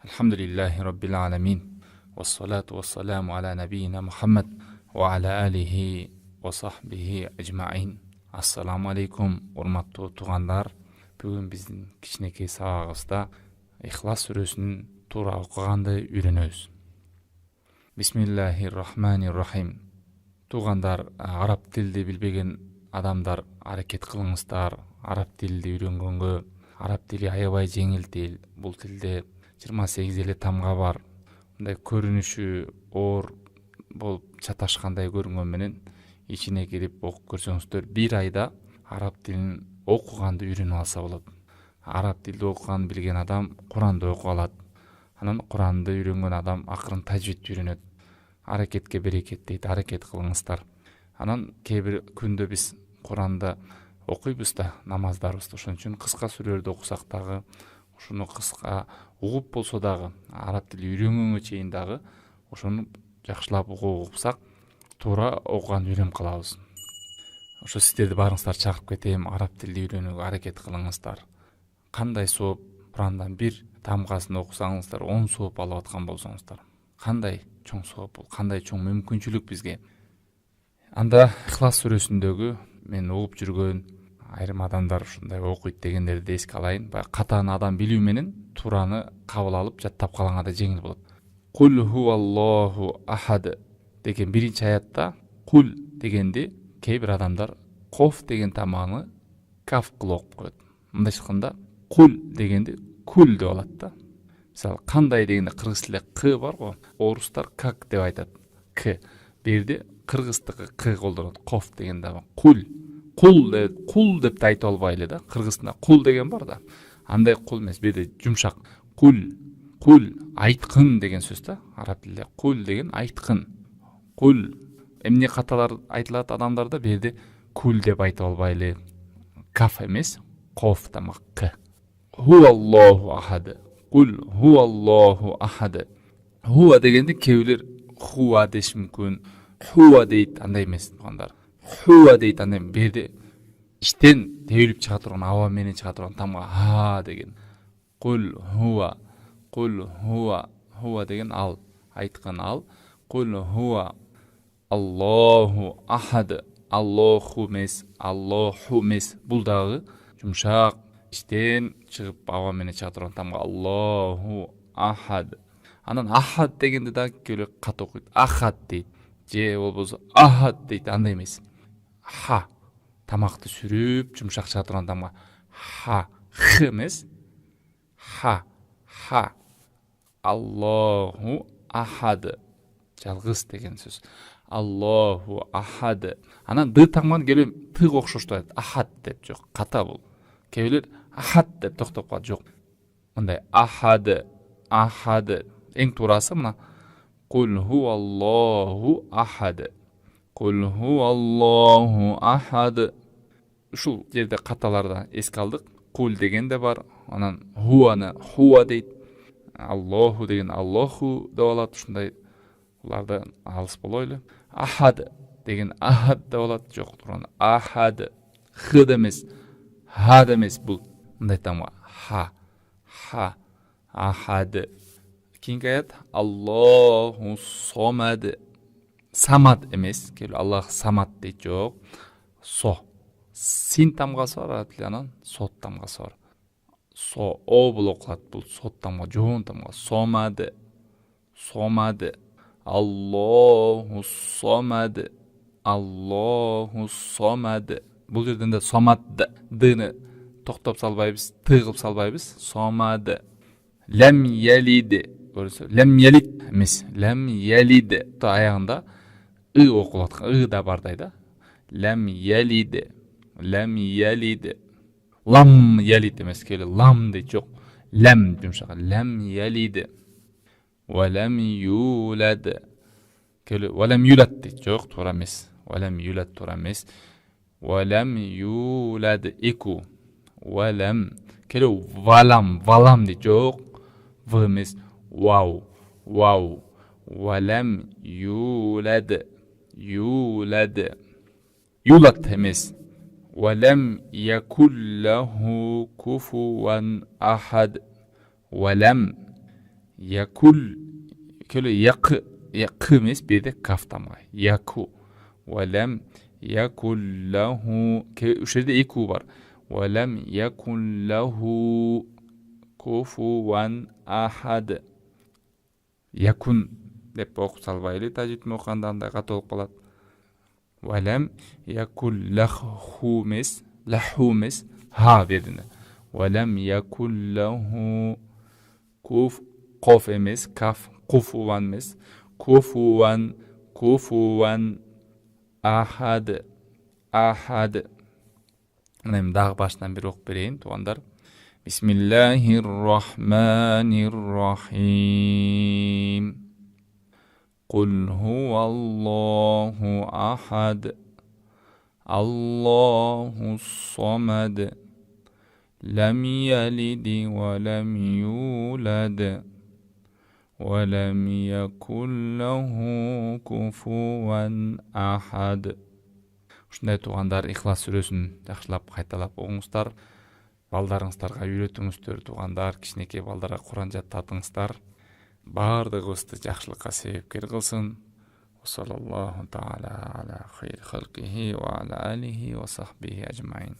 Alhamdulillahi Rabbil alamin. Wassalatu wassalamu ala nabiyina Muhammad wa ala alihi wa sahbihi ajma'in. Assalamu alaikum, урматтуу туугандар. Бүгүн биздин кичинекей сабагыбызда Ихлас сүрөсүнүн туура окуганды үйрөнөбүз. Бисмиллахир-рахманир-рахим. Туугандар, араб тилди билбеген адамдар аракет кылыңыздар. Араб тилди үйрөнгөнгө. Араб тили аябай жеңил тил. Бул тилде 28 эле тамга бар. Мындай көрүнүшү оор болуп чаташкандай көрүнгөн менен ичине кирип окуп көрсөңүздөр, бир айда араб тилин окуганды үйрөнүп алса болот. Араб тилди окуган билген адам Куранды окуп алат. Анан Куранды үйрөнгөн адам акырын тажвидти үйрөнөт. Аракетке берекет дейт, аракет кылыңыздар. Анан кээ бир күндө биз Куранды окуйбуз да, намаздарыбызды. Ошон үчүн кыска сүрөлөрдү окусак дагы, ушуну кыска угуп болсо дагы, араб тили үйрөнгөнгө чейин дагы ошону жакшылап угупсак, туура окуганды үйрөнүп калабыз. Ошо сиздерди баарыңыздар чакырып кетем, араб тилди үйрөнүүгө аракет кылыңыздар. Кандай сооп, Курандан бир тамгасын окусаңыздар, 10 сооп алып аткан болсоңуздар. Кандай чоң сооп бул, кандай чоң мүмкүнчүлүк бизге. Анда Ихлас сүрөсүндөгү мен угуп жүргөн айрым адамдар ушундай окуйт дегендерди эске алайын. Баягы катааны адам билүү менен туураны кабыл алып жаттап калганга да жеңил болот. Кул хуаллаху ахад деген биринчи аятта кул дегенди кээ бир адамдар коф деген таманы каф кылып окуп коет. Мындайча айтканда кул дегенди кул деп алат да. Мисалы, кандай дегенде кыргыз тилде к бар го, орустар как деп айтат. К. Бирде кыргыздыкы к колдонот. Коф дегенде кул. Кул деп да айта албайлы да. Кыргызда кул деген бар да. Андай кул эмес, бирде жумшак. Кул айткын деген сөз да. Араб тилде кул деген айткын. Кул эмне каталар айтылат адамдарда, бирде кул деп айта албайлы. Каф эмес, коф тамак к. Хуаллаху ахад. Кул хуаллаху ахад. Хуа дегенде кээбилер хуа деш мүмкүн. Хуа дейт, андай эмес туугандар. Хуа дейт, андай бирде иштен тебилип чыга турган, аба менен чыга турган тамга ха деген. Кул хуа деген ал, айткан ал. Кул хуа Аллаху ахад. Аллаху эмес. Бул дагы жумшак, иштен чыгып аба менен чыга турган тамга Аллаху ахад. Анан ахад дегенде дагы келе кат окуйт. Ахад дейт. Же болбосо ахад дейт, андай эмес. Ха. Тамакты сүрүп жумшак чыга турган тамга ха. Х эмес. Ха. Аллаху ахад. Жалгыз деген сөз. Аллаху ахад. Анан д тамганы келе тыга окшоштуп айтат. Ахад деп жок, ката бул. Кээбилер ахад деп токтоп калат, жок. Мындай ахад. Эң туурасы мына Кул хуаллаху ахад. Кул хуаллаху ахад. Ушул жерде каталарда эске алдык. Кул деген да бар. Анан хуаны хуа дейт. Аллаху деген Аллаху деп алат. Ушундай буларды алыс болойлу. Ахад деген ахад деп алат. Жок, турган ахад. Х демес, ха демес, бул мындай тамга ха. Ахад. Кийинки аят Аллаху сомад. Самад эмес, кел Аллах самад дейт, жок. Син тамгасы бар, араб тилде, анан сот тамгасы бар. О бул окулат, бул сот тамга, жоон тамга. Сомад. Аллаху сомад. Бул жерден да сомад дыны токтоп салбайбыз, тыгып салбайбыз. Сомад. Лем ялид. Лем ялид эмес, лем ялид. То аягында ы окулат, ы да бардай да. Лем ялид. Лам ялид эмес, келе лам дейт, жок. Лам жумшак. Лам ялид. Валам юлад. Келе валам юлад дейт, жок, туура эмес. Валам юлад туура эмес. Валам юлад эку. Валам. Келе валам дейт, жок. В эмес. Вау. Валам юлад. Юлад эмес. Валам якуллаху куфуан ахад. Валам якул келе як эмес, беде каф тамгай. Яку. Валам якуллаху, ушул жерде эки у бар. Валам якуллаху куфуан ахад. Якун деп окуп салбайлы, тажвид окуганда андай катуу болуп калат. Валам якуллаху эмес, лаху эмес, ха дедине. Валам якуллаху коф эмес, каф, куфуан эмес, куфуан ахад. Мына эми дагы башынан бир окуп берейин, туугандар. Бисмиллахир-рахманир-рахим. Кул хуаллаху ахад. Аллахус-самад. Лам ялид ва лам юлад. Ва лам якун лаху куфуан ахад. Ушундай туугандар, Ихлас сүрөсүн жакшылап кайталап окуңуздар. Балдарыңыздарга үйрөтүңүздөр, туугандар, кичинекей балдарга Куран жаттатыңыздар. Бардыгыбызды жакшылыкка себепкер кылсын. Саллаллаху таала ала хайр халкихи ва ала алихи ва сахбихи ажмаин.